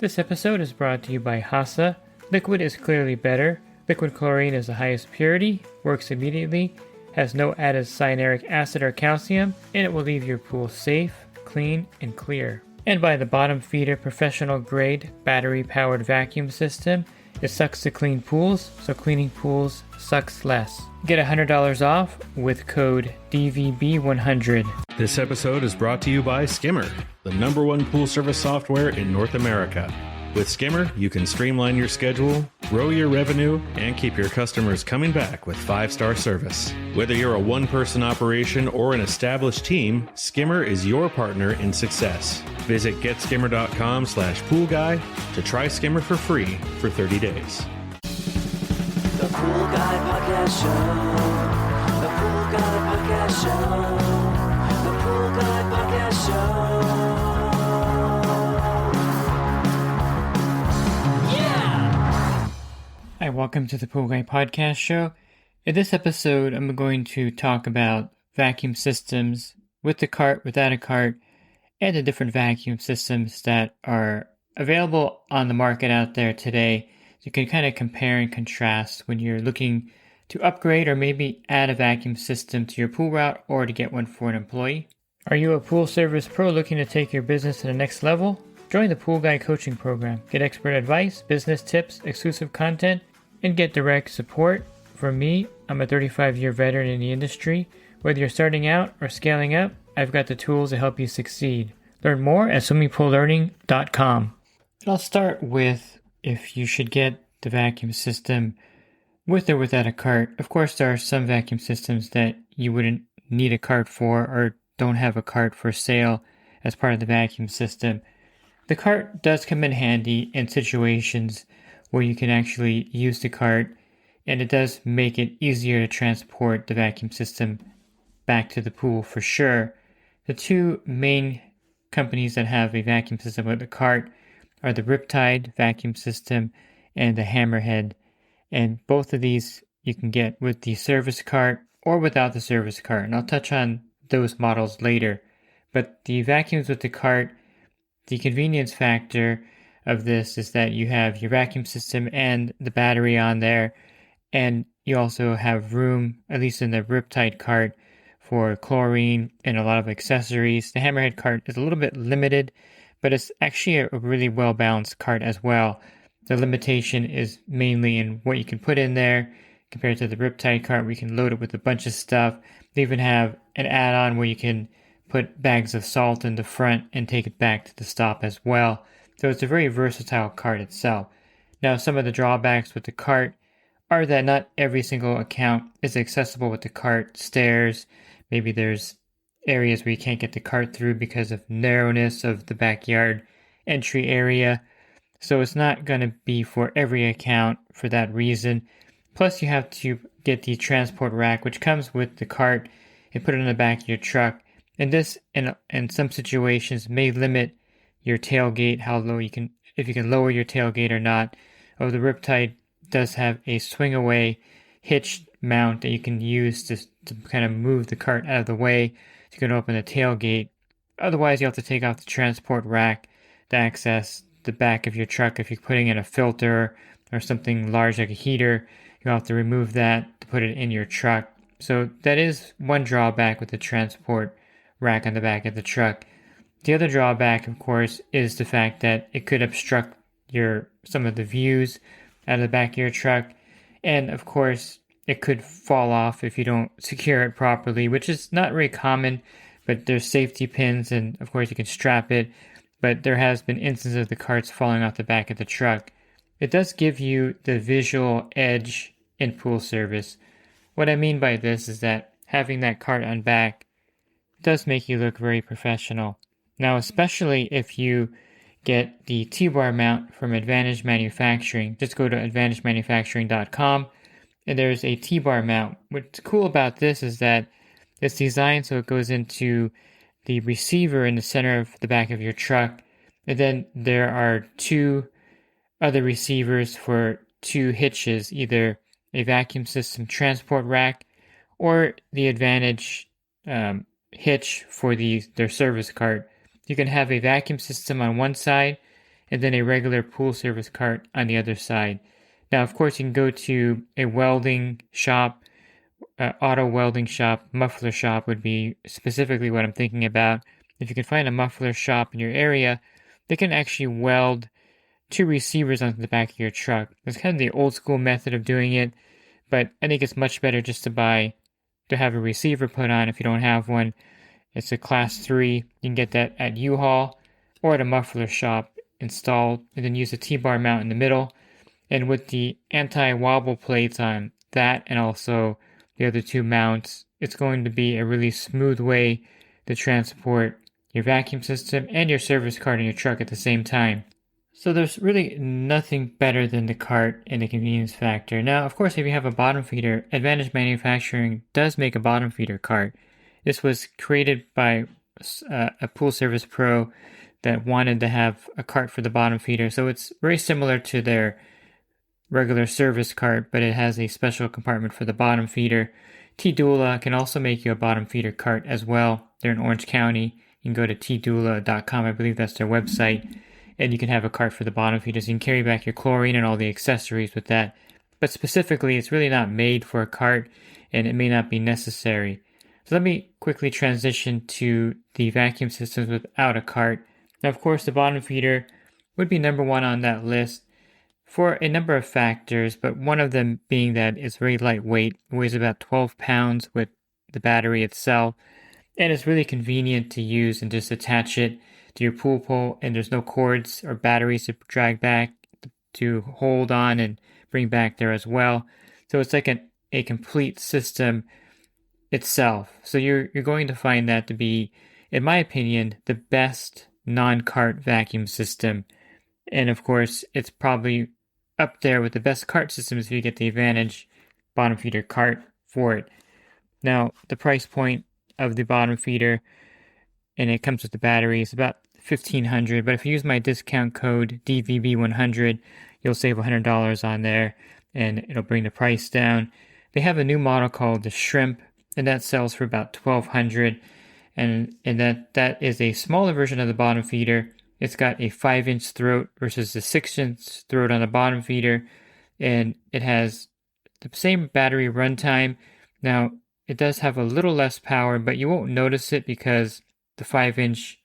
This episode is brought to you by Hasa. Liquid is clearly better. Liquid chlorine is the highest purity, works immediately, has no added cyanuric acid or calcium, and it will leave your pool safe, clean, and clear. And by the Bottom Feeder professional grade battery powered vacuum system. It sucks to clean pools, so cleaning pools sucks less. Get $100 off with code DVB100. This episode is brought to you by Skimmer, the #1 pool service software in North America. With Skimmer, you can streamline your schedule, grow your revenue, and keep your customers coming back with 5-star service. Whether you're a one-person operation or an established team, Skimmer is your partner in success. Visit getskimmer.com/poolguy to try Skimmer for free for 30 days. The Pool Guy Podcast Show. The Pool Guy Podcast Show. The Pool Guy Podcast Show. Hi, welcome to the Pool Guy Podcast Show. In this episode, I'm going to talk about vacuum systems with the cart, without a cart, and the different vacuum systems that are available on the market out there today. So you can kind of compare and contrast when you're looking to upgrade or maybe add a vacuum system to your pool route or to get one for an employee. Are you a pool service pro looking to take your business to the next level? Join the Pool Guy Coaching Program. Get expert advice, business tips, exclusive content, and get direct support. From me, I'm a 35-year veteran in the industry. Whether you're starting out or scaling up, I've got the tools to help you succeed. Learn more at swimmingpoollearning.com. I'll start with if you should get the vacuum system with or without a cart. Of course, there are some vacuum systems that you wouldn't need a cart for or don't have a cart for sale as part of the vacuum system. The cart does come in handy in situations where you can actually use the cart, and it does make it easier to transport the vacuum system back to the pool for sure. The two main companies that have a vacuum system with a cart are the Riptide vacuum system and the Hammerhead, and both of these you can get with the service cart or without the service cart, and I'll touch on those models later. But the vacuums with the cart, the convenience factor of this is that you have your vacuum system and the battery on there, and you also have room, at least in the Riptide cart, for chlorine and a lot of accessories. The Hammerhead cart is a little bit limited, but it's actually a really well-balanced cart as well. The limitation is mainly in what you can put in there compared to the Riptide cart, where you can load it with a bunch of stuff. They even have an add-on where you can put bags of salt in the front and take it back to the stop as well. So it's a very versatile cart itself. Now, some of the drawbacks with the cart are that not every single account is accessible with the cart. Stairs, maybe there's areas where you can't get the cart through because of narrowness of the backyard entry area. So it's not going to be for every account for that reason. Plus, you have to get the transport rack, which comes with the cart, and put it in the back of your truck. And this, in some situations, may limit your tailgate, how low you can, if you can lower your tailgate or not. Oh, the Riptide does have a swing away hitch mount that you can use to kind of move the cart out of the way. So you can open the tailgate. Otherwise, you have to take off the transport rack to access the back of your truck. If you're putting in a filter or something large like a heater, you have to remove that to put it in your truck. So that is one drawback with the transport rack on the back of the truck. The other drawback, of course, is the fact that it could obstruct some of the views out of the back of your truck. And of course, it could fall off if you don't secure it properly, which is not very common, but there's safety pins and of course you can strap it. But there has been instances of the carts falling off the back of the truck. It does give you the visual edge in pool service. What I mean by this is that having that cart on back does make you look very professional. Now, especially if you get the T-bar mount from Advantage Manufacturing, just go to advantagemanufacturing.com and there's a T-bar mount. What's cool about this is that it's designed so it goes into the receiver in the center of the back of your truck, and then there are two other receivers for two hitches, either a vacuum system transport rack or the Advantage hitch for their service cart. You can have a vacuum system on one side and then a regular pool service cart on the other side. Now, of course, you can go to a welding shop, auto welding shop, muffler shop would be specifically what I'm thinking about. If you can find a muffler shop in your area, they can actually weld two receivers onto the back of your truck. That's kind of the old school method of doing it, but I think it's much better just to have a receiver put on if you don't have one. It's a class 3. You can get that at U-Haul or at a muffler shop installed, and then use a T-bar mount in the middle. And with the anti-wobble plates on that and also the other two mounts, it's going to be a really smooth way to transport your vacuum system and your service cart in your truck at the same time. So there's really nothing better than the cart in the convenience factor. Now, of course, if you have a bottom feeder, Advantage Manufacturing does make a bottom feeder cart. This was created by a pool service pro that wanted to have a cart for the bottom feeder. So it's very similar to their regular service cart, but it has a special compartment for the bottom feeder. T-Dula can also make you a bottom feeder cart as well. They're in Orange County. You can go to tdula.com. I believe that's their website. And you can have a cart for the bottom feeders. You can carry back your chlorine and all the accessories with that. But specifically, it's really not made for a cart, and it may not be necessary. So let me quickly transition to the vacuum systems without a cart. Now, of course, the bottom feeder would be number one on that list for a number of factors, but one of them being that it's very lightweight. It weighs about 12 pounds with the battery itself, and it's really convenient to use and just attach it to your pool pole, and there's no cords or batteries to drag back to hold on and bring back there as well. So it's like a complete system itself. So you're going to find that to be, in my opinion, the best non-cart vacuum system. And of course, it's probably up there with the best cart systems if you get the Advantage bottom feeder cart for it. Now, the price point of the bottom feeder, and it comes with the battery, is about $1,500, but if you use my discount code DVB100, you'll save $100 on there, and it'll bring the price down. They have a new model called the Shrimp, and that sells for about $1,200, and that is a smaller version of the bottom feeder. It's got a 5-inch throat versus the 6-inch throat on the bottom feeder, and it has the same battery runtime. Now, it does have a little less power, but you won't notice it because the 5-inch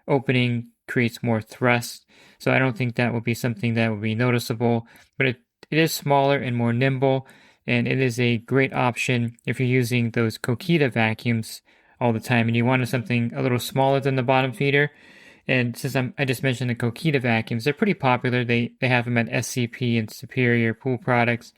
opening creates more thrust. So I don't think that will be something that will be noticeable, but it is smaller and more nimble, and it is a great option if you're using those Kokita vacuums all the time and you wanted something a little smaller than the bottom feeder. And since I just mentioned the Kokita vacuums, they're pretty popular. They have them at SCP and Superior Pool Products.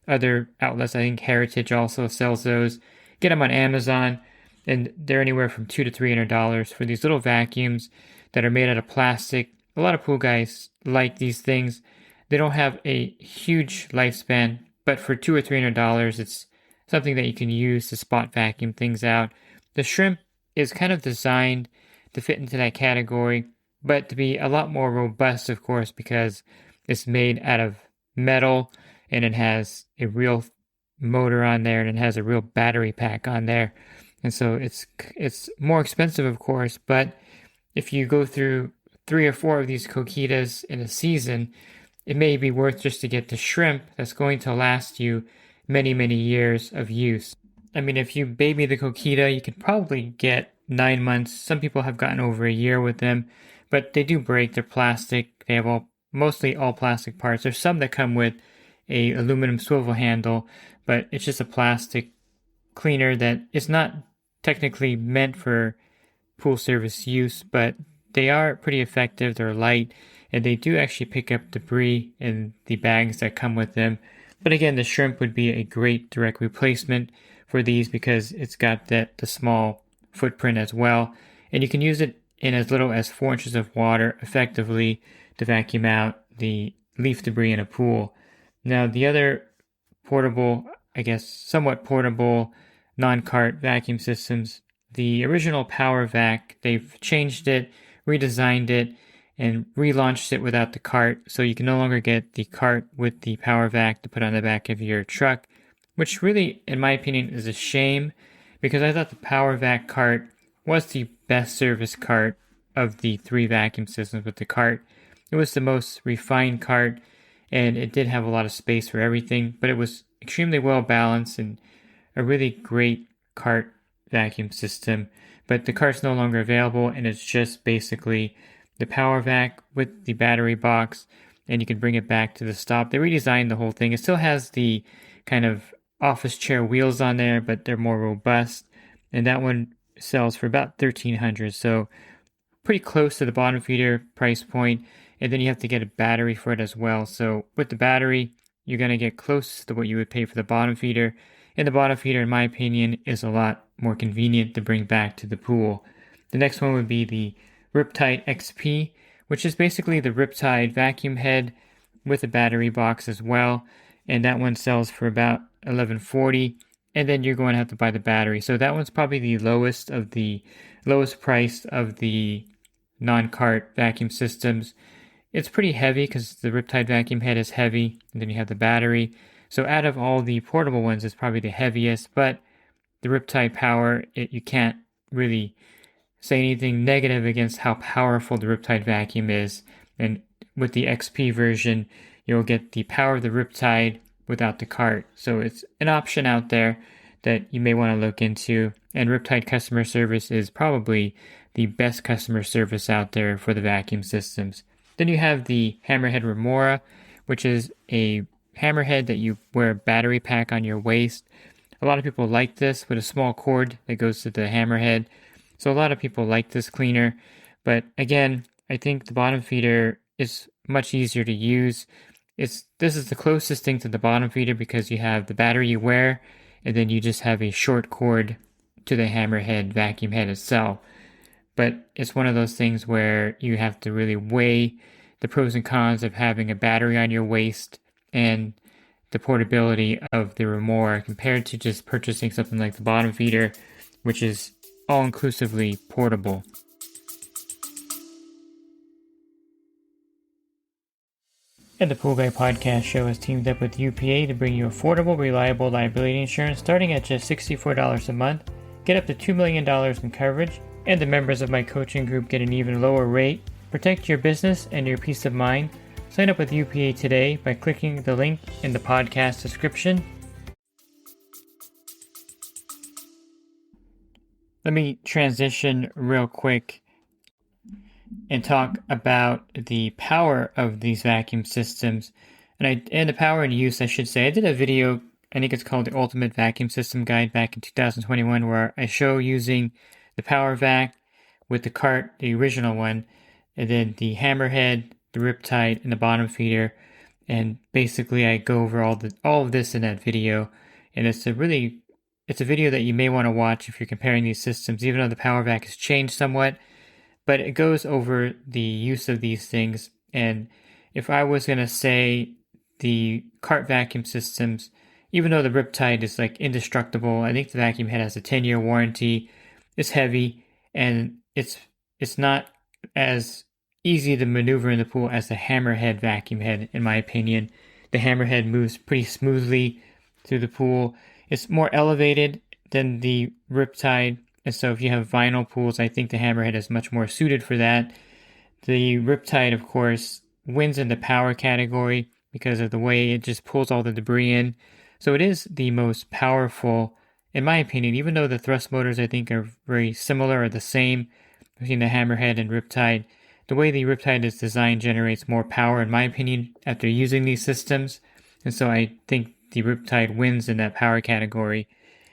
Other outlets, I think Heritage also sells those. Get them on Amazon, and they're anywhere from $200 to $300 for these little vacuums that are made out of plastic. A lot of pool guys like these things. They don't have a huge lifespan, but for $200 or $300, it's something that you can use to spot vacuum things out. The Shrimp is kind of designed to fit into that category, but to be a lot more robust, of course, because it's made out of metal and it has a real motor on there and it has a real battery pack on there. And so it's more expensive, of course, but if you go through 3 or 4 of these Kokitas in a season, it may be worth just to get the Shrimp that's going to last you many, many years of use. I mean, if you baby the Kokita, you can probably get 9 months. Some people have gotten over a year with them, but they do break. They're plastic. They have mostly all plastic parts. There's some that come with a aluminum swivel handle, but it's just a plastic cleaner that is not technically meant for pool service use, but they are pretty effective. They're light, and they do actually pick up debris in the bags that come with them. But again, the Shrimp would be a great direct replacement for these because it's got the small footprint as well, and you can use it in as little as 4 inches of water effectively to vacuum out the leaf debris in a pool. Now, the other portable, I guess somewhat portable non-cart vacuum systems, the original Power Vac, they've changed it, redesigned it, and relaunched it without the cart, so you can no longer get the cart with the Power Vac to put on the back of your truck, which really, in my opinion, is a shame, because I thought the Power Vac cart was the best service cart of the 3 vacuum systems with the cart. it was the most refined cart, and it did have a lot of space for everything, but it was extremely well balanced and a really great cart vacuum system. But the cart's no longer available, and it's just basically the power vac with the battery box, and you can bring it back to the stop. They redesigned the whole thing. It still has the kind of office chair wheels on there, but they're more robust, and that one sells for about $1,300, so pretty close to the bottom feeder price point. And then you have to get a battery for it as well. So with the battery, you're going to get close to what you would pay for the bottom feeder. And the bottom feeder, in my opinion, is a lot more convenient to bring back to the pool. The next one would be the Riptide XP, which is basically the Riptide vacuum head with a battery box as well. And that one sells for about $1,140. And then you're going to have to buy the battery. So that one's probably the lowest price of the non-cart vacuum systems. It's pretty heavy because the Riptide vacuum head is heavy, and then you have the battery. So out of all the portable ones, it's probably the heaviest, but the Riptide Power, you can't really say anything negative against how powerful the Riptide vacuum is. And with the XP version, you'll get the power of the Riptide without the cart. So it's an option out there that you may want to look into. And Riptide customer service is probably the best customer service out there for the vacuum systems. Then you have the Hammerhead Remora, which is a hammerhead that you wear a battery pack on your waist. A lot of people like this with a small cord that goes to the hammerhead. So a lot of people like this cleaner. But again, I think the bottom feeder is much easier to use. This is the closest thing to the bottom feeder because you have the battery you wear, and then you just have a short cord to the hammerhead vacuum head itself. But it's one of those things where you have to really weigh the pros and cons of having a battery on your waist and the portability of the Remora compared to just purchasing something like the bottom feeder, which is all-inclusively portable. And the Pool Guy Podcast Show has teamed up with UPA to bring you affordable, reliable liability insurance starting at just $64 a month. Get up to $2 million in coverage, and the members of my coaching group get an even lower rate. Protect your business and your peace of mind. Sign up with UPA today by clicking the link in the podcast description. Let me transition real quick and talk about the power of these vacuum systems. And the power and use, I should say. I did a video, I think it's called the Ultimate Vacuum System Guide back in 2021, where I show using the power vac with the cart, the original one, and then the hammerhead, the Riptide, and the bottom feeder. And basically I go over all of this in that video. And it's a video that you may want to watch if you're comparing these systems, even though the power vac has changed somewhat. But it goes over the use of these things. And if I was going to say the cart vacuum systems, even though the Riptide is like indestructible, I think the vacuum head has a 10-year warranty. It's heavy, and it's not as easy to maneuver in the pool as the Hammerhead vacuum head, in my opinion. The Hammerhead moves pretty smoothly through the pool. It's more elevated than the Riptide, and so if you have vinyl pools, I think the Hammerhead is much more suited for that. The Riptide, of course, wins in the power category because of the way it just pulls all the debris in. So it is the most powerful, in my opinion, even though the thrust motors I think are very similar or the same between the Hammerhead and Riptide. The way the Riptide is designed generates more power, in my opinion, after using these systems. And so I think the Riptide wins in that power category.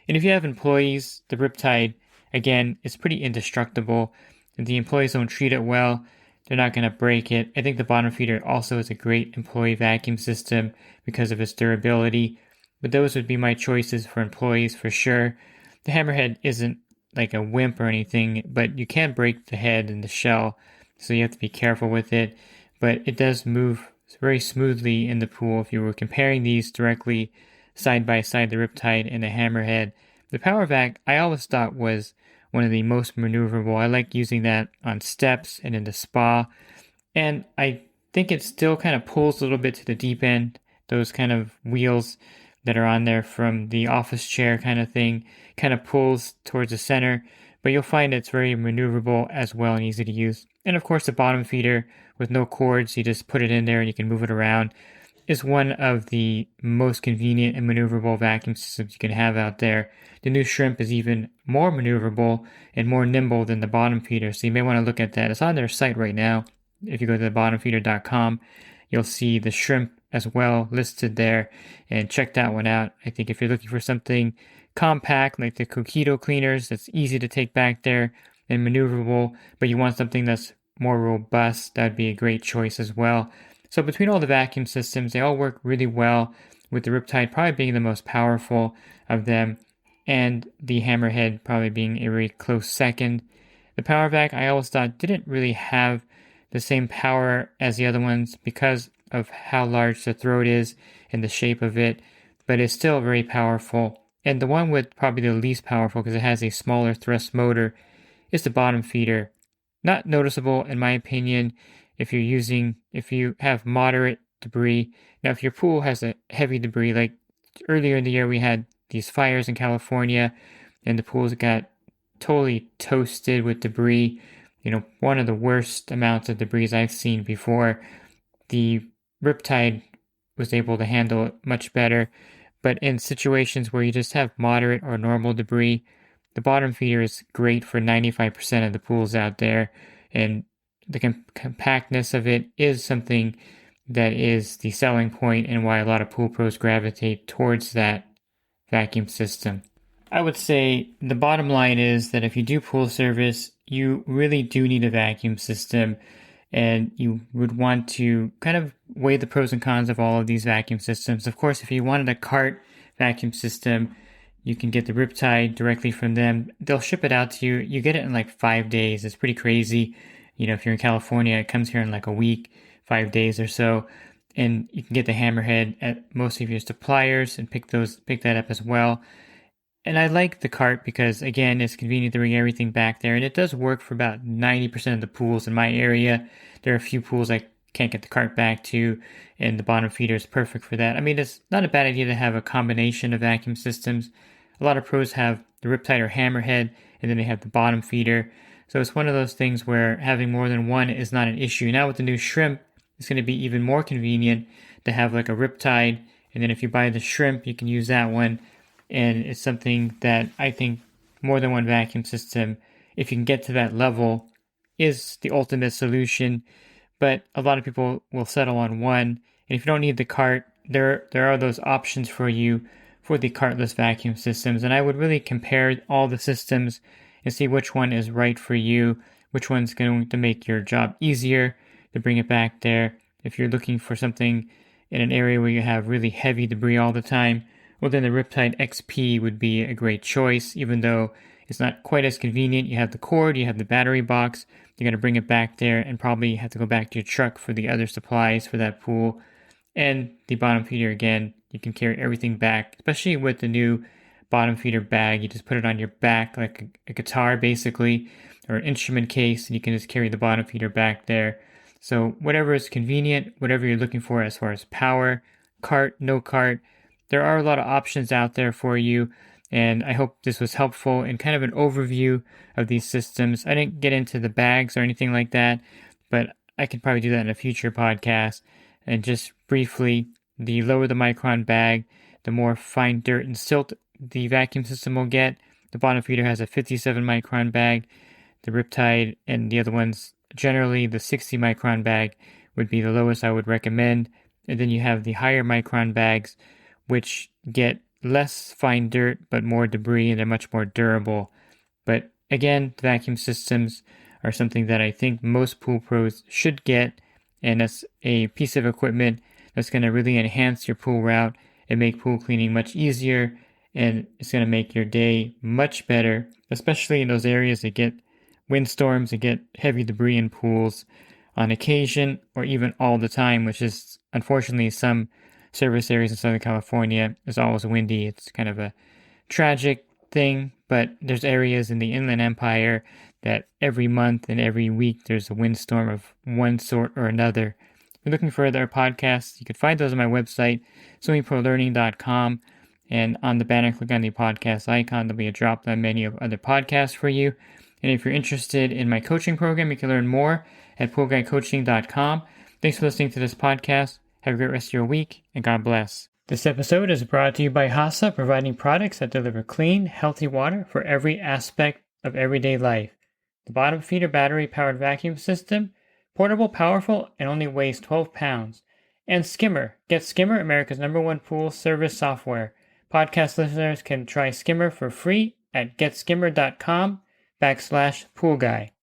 And if you have employees, the Riptide, again, is pretty indestructible. If the employees don't treat it well, they're not going to break it. I think the bottom feeder also is a great employee vacuum system because of its durability. But those would be my choices for employees for sure. The Hammerhead isn't like a wimp or anything, but you can break the head and the shell, so you have to be careful with it. But it does move very smoothly in the pool. If you were comparing these directly side by side, the Riptide and the Hammerhead, the Power Vac I always thought was one of the most maneuverable. I like using that on steps and in the spa, and I think it still kind of pulls a little bit to the deep end. Those kind of wheels that are on there from the office chair kind of thing kind of pulls towards the center, but you'll find it's very maneuverable as well and easy to use. And of course, the bottom feeder with no cords, you just put it in there and you can move it around, is one of the most convenient and maneuverable vacuum systems you can have out there. The new Shrimp is even more maneuverable and more nimble than the bottom feeder, so you may want to look at that. It's on their site right now. If you go to thebottomfeeder.com, you'll see the Shrimp as well listed there, and check that one out. I think if you're looking for something compact like the Coquito cleaners that's easy to take back there and maneuverable, but you want something that's more robust, that'd be a great choice as well. So between all the vacuum systems, they all work really well, with the Riptide probably being the most powerful of them, and the Hammerhead probably being a very close second. The Power Vac I always thought didn't really have the same power as the other ones because of how large the throat is and the shape of it, but it's still very powerful. And the one with probably the least powerful, because it has a smaller thrust motor, is the bottom feeder. Not noticeable in my opinion if you have moderate debris. Now, if your pool has a heavy debris, like earlier in the year we had these fires in California and the pools got totally toasted with debris, one of the worst amounts of debris I've seen before. The Riptide was able to handle it much better, but in situations where you just have moderate or normal debris, the bottom feeder is great for 95% of the pools out there, and the compactness of it is something that is the selling point and why a lot of pool pros gravitate towards that vacuum system. I would say the bottom line is that if you do pool service, you really do need a vacuum system, and you would want to kind of weigh the pros and cons of all of these vacuum systems. Of course, if you wanted a cart vacuum system, you can get the Riptide directly from them. They'll ship it out to you. You get it in like 5 days. It's pretty crazy. If you're in California, it comes here in like a week, 5 days or so. And you can get the Hammerhead at most of your suppliers and pick that up as well. And I like the cart because, again, it's convenient to bring everything back there. And it does work for about 90% of the pools in my area. There are a few pools I can't get the cart back to, and the bottom feeder is perfect for that. I mean, it's not a bad idea to have a combination of vacuum systems. A lot of pros have the Riptide or Hammerhead, and then they have the bottom feeder. So it's one of those things where having more than one is not an issue. Now with the new Shrimp, it's going to be even more convenient to have like a Riptide, and then if you buy the Shrimp, you can use that one. And it's something that I think more than one vacuum system, if you can get to that level, is the ultimate solution. But a lot of people will settle on one. And if you don't need the cart, there are those options for you for the cartless vacuum systems. And I would really compare all the systems and see which one is right for you, which one's going to make your job easier to bring it back there. If you're looking for something in an area where you have really heavy debris all the time, well, then the Riptide XP would be a great choice, even though it's not quite as convenient. You have the cord, you have the battery box, you got to bring it back there, and probably have to go back to your truck for the other supplies for that pool. And the bottom feeder, again, you can carry everything back, especially with the new bottom feeder bag. You just put it on your back like a guitar, basically, or an instrument case, and you can just carry the bottom feeder back there. So whatever is convenient, whatever you're looking for as far as power, cart, no cart, there are a lot of options out there for you, and I hope this was helpful in kind of an overview of these systems. I didn't get into the bags or anything like that, but I could probably do that in a future podcast. And just briefly, the lower the micron bag, the more fine dirt and silt the vacuum system will get. The bottom feeder has a 57 micron bag. The Riptide and the other ones, generally the 60 micron bag would be the lowest I would recommend. And then you have the higher micron bags, which get less fine dirt but more debris, and they're much more durable. But again, the vacuum systems are something that I think most pool pros should get, and that's a piece of equipment that's going to really enhance your pool route and make pool cleaning much easier, and it's going to make your day much better, especially in those areas that get windstorms and get heavy debris in pools on occasion or even all the time, which is unfortunately some service areas in Southern California is always windy. It's kind of a tragic thing, but there's areas in the Inland Empire that every month and every week there's a windstorm of one sort or another. If you're looking for other podcasts, you can find those on my website, swimmingprolearning.com, and on the banner, click on the podcast icon. There'll be a drop-down menu of other podcasts for you. And if you're interested in my coaching program, you can learn more at poolguycoaching.com. Thanks for listening to this podcast. Have a great rest of your week, and God bless. This episode is brought to you by Hasa, providing products that deliver clean, healthy water for every aspect of everyday life. The bottom feeder battery-powered vacuum system, portable, powerful, and only weighs 12 pounds. And Skimmer. Get Skimmer, America's #1 pool service software. Podcast listeners can try Skimmer for free at getskimmer.com/poolguy.